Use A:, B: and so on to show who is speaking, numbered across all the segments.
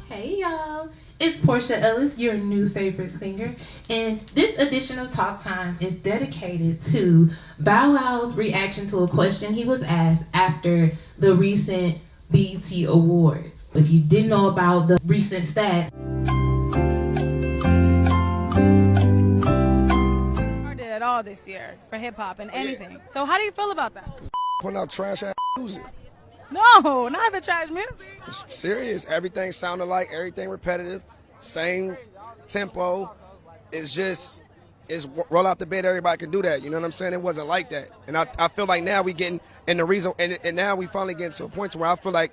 A: Hey y'all, it's Portia Ellis, your new favorite singer, and this edition of Talk Time is dedicated to Bow Wow's reaction to a question he was asked after the recent BET Awards. If you didn't know about the recent stats,
B: Did at all this year for hip hop and anything. So how do you feel about that?
C: Putting out trash ass music.
B: No, not the trash music.
C: It's serious. Everything sounded like everything repetitive, same tempo. It's roll out the bed. Everybody can do that. You know what I'm saying? It wasn't like that. And I feel like now we getting, and the reason, and now we finally getting to a point where I feel like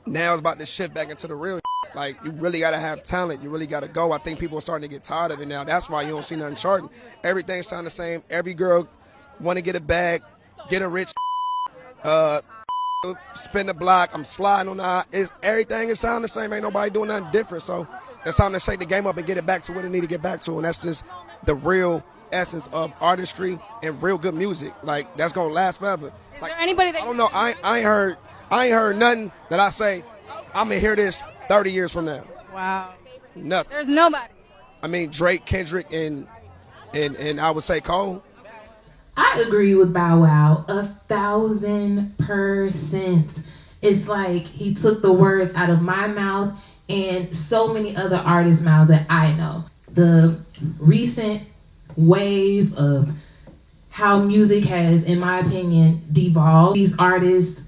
C: now it's about to shift back into the real. Like, you really got to have talent. You really got to go. I think people are starting to get tired of it now. That's why you don't see nothing charting. Everything sound the same. Every girl want to get a bag, get a rich, spin the block. I'm sliding on the everything is sound the same. Ain't nobody doing nothing different. So it's time to shake the game up and get it back to what it need to get back to. And that's just the real essence of artistry and real good music. Like, that's going to last forever.
B: Is
C: like,
B: there anybody that
C: I don't know. I ain't heard nothing that I say I'm going to hear this 30 years from now.
B: Wow.
C: Nothing.
B: There's nobody.
C: I mean, Drake, Kendrick, and I would say Cole.
A: I agree with Bow Wow 1,000%. It's like he took the words out of my mouth and so many other artists' mouths that I know. The recent wave of how music has, in my opinion, devolved. These artists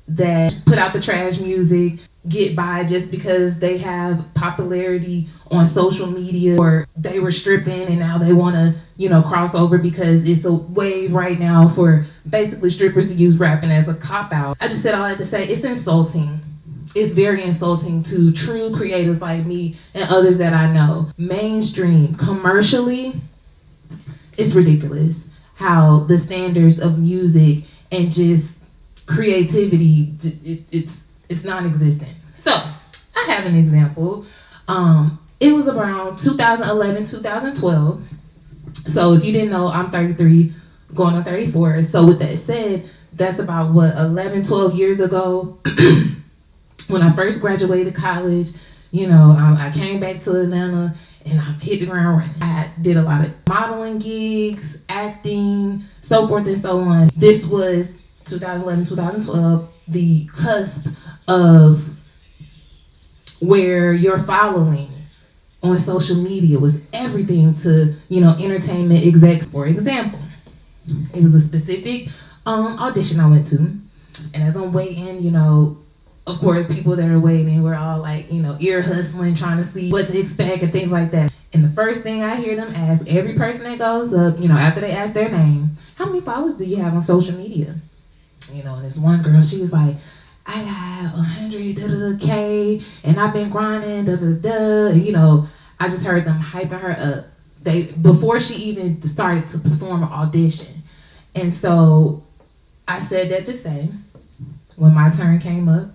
A: that put out the trash music get by just because they have popularity on social media, or they were stripping and now they want to, cross over because it's a wave right now for basically strippers to use rapping as a cop-out. I just said all that to say it's insulting. It's very insulting to true creatives like me and others that I know. Mainstream, commercially, it's ridiculous how the standards of music and just creativity, it's non-existent. So I have an example. It was around 2011, 2012. So if you didn't know, I'm 33, going on 34. So with that said, that's about 11, 12 years ago. When I first graduated college, I came back to Atlanta and I hit the ground running. I did a lot of modeling gigs, acting, so forth and so on. This was 2011, 2012, the cusp of where your following on social media was everything to, entertainment execs. For example, it was a specific audition I went to. And as I'm waiting, of course, people that are waiting, we're all like, ear hustling, trying to see what to expect and things like that. And the first thing I hear them ask every person that goes up, after they ask their name, how many followers do you have on social media? And this one girl, she was like, I got 100K, and I've been grinding, I just heard them hyping her up. Before she even started to perform an audition. And so I said that to say, when my turn came up,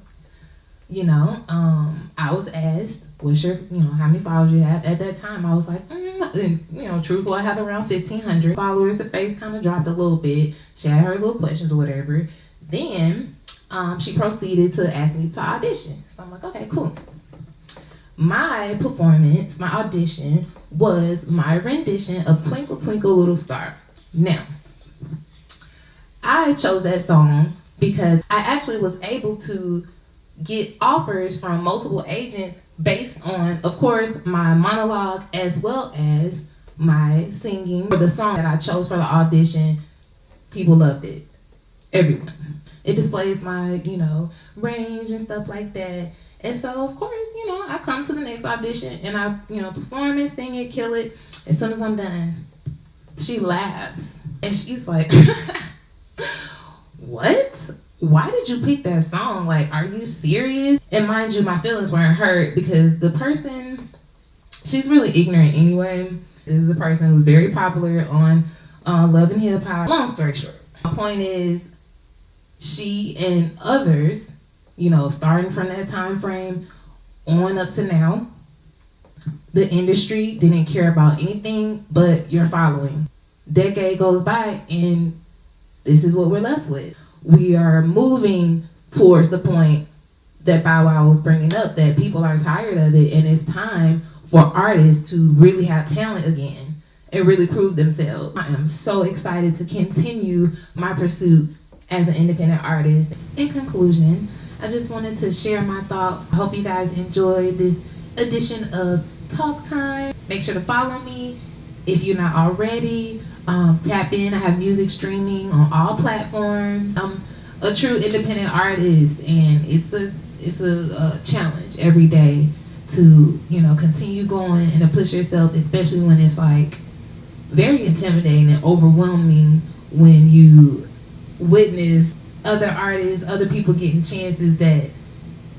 A: I was asked, what's your, how many followers you have? At that time, I was like, truthful, I have around 1,500 followers. The face kind of dropped a little bit. She had her little questions or whatever. Then she proceeded to ask me to audition. So I'm like, okay, cool. My performance, my audition, was my rendition of Twinkle Twinkle Little Star. Now, I chose that song because I actually was able to get offers from multiple agents based on, of course, my monologue as well as my singing. For the song that I chose for the audition, people loved it. Everyone. It displays my, range and stuff like that. And so, of course, I come to the next audition and I, perform and sing it, kill it. As soon as I'm done, she laughs. And she's like, what? Why did you pick that song? Like, are you serious? And mind you, my feelings weren't hurt because the person, she's really ignorant anyway. This is the person who's very popular on Love and Hip Hop. Long story short, my point is, she and others, starting from that time frame on up to now, the industry didn't care about anything but your following. Decade goes by and this is what we're left with. We are moving towards the point that Bow Wow was bringing up, that people are tired of it, and it's time for artists to really have talent again and really prove themselves. I am so excited to continue my pursuit as an independent artist. In conclusion, I just wanted to share my thoughts. I hope you guys enjoyed this edition of Talk Time. Make sure to follow me if you're not already. Tap in. I have music streaming on all platforms. I'm a true independent artist, and it's a challenge every day to, you know, continue going and to push yourself, especially when it's like very intimidating and overwhelming when you witness other artists, other people getting chances that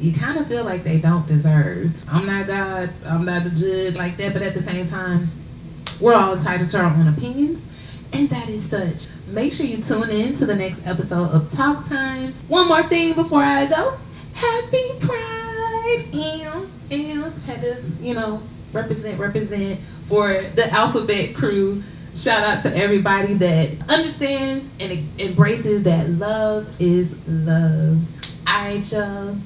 A: you kind of feel like they don't deserve. I'm not God, I'm not the judge like that, but at the same time, we're all entitled to our own opinions, and that is such. Make sure you tune in to the next episode of Talk Time. One more thing before I go. Happy Pride! Had to, you know, represent for the Alphabet crew. Shout out to everybody that understands and embraces that love is love. All right, y'all.